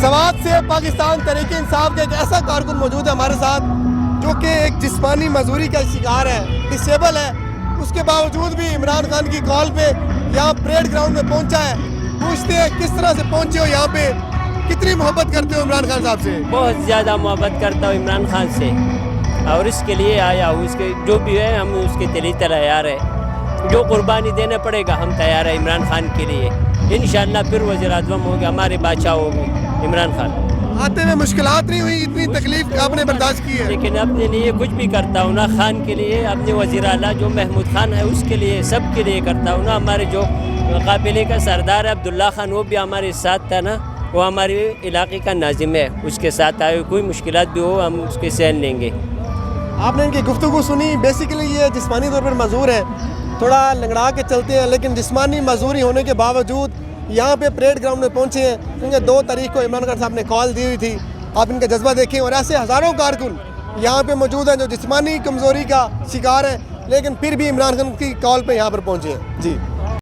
سوات سے پاکستان تحریک انصاف کے ایک ایسا کارکن موجود ہے ہمارے ساتھ جو کہ ایک جسمانی معذوری کا شکار ہے، ڈسیبل ہے، اس کے باوجود بھی عمران خان کی کال پہ یہاں پریڈ گراؤنڈ میں پہنچا ہے۔ پوچھتے ہیں کس طرح سے پہنچے ہو یہاں پہ، کتنی محبت کرتے ہو عمران خان صاحب سے؟ بہت زیادہ محبت کرتا ہوں عمران خان سے، اور اس کے لیے آیا ہوں، اس کے جو بھی ہے ہم اس کے لیے تیار ہے، جو قربانی دینا پڑے گا ہم تیار ہیں عمران خان کے لیے۔ انشاءاللہ پھر وزیر اعظم ہوگا، ہمارے بادشاہ ہوگی عمران خان۔ آتے میں مشکلات نہیں ہوئی؟ اتنی تکلیف آپ نے برداشت کی ہے؟ لیکن اپنے لیے کچھ بھی کرتا ہوں نا، خان کے لیے، اپنے وزیر اعلیٰ جو محمود خان ہے اس کے لیے، سب کے لیے کرتا ہوں نا۔ ہمارے جو قافلے کا سردار ہے عبداللہ خان، وہ بھی ہمارے ساتھ تھا نا، وہ ہمارے علاقے کا ناظم ہے، اس کے ساتھ آئے، کوئی مشکلات بھی ہو ہم اس کے سہن لیں گے۔ آپ نے ان کی گفتگو سنی، بیسیکلی یہ جسمانی طور پر معذور ہیں، تھوڑا لنگڑا کے چلتے ہیں، لیکن جسمانی معذوری ہونے کے باوجود یہاں پہ پریڈ گراؤنڈ میں پہنچے ہیں، کیونکہ 2 تاریخ کو عمران خان صاحب نے کال دی ہوئی تھی۔ آپ ان کا جذبہ دیکھیں، اور ایسے ہزاروں کارکن یہاں پہ موجود ہیں جو جسمانی کمزوری کا شکار ہیں، لیکن پھر بھی عمران خان کی کال پہ یہاں پر پہنچے ہیں۔ جی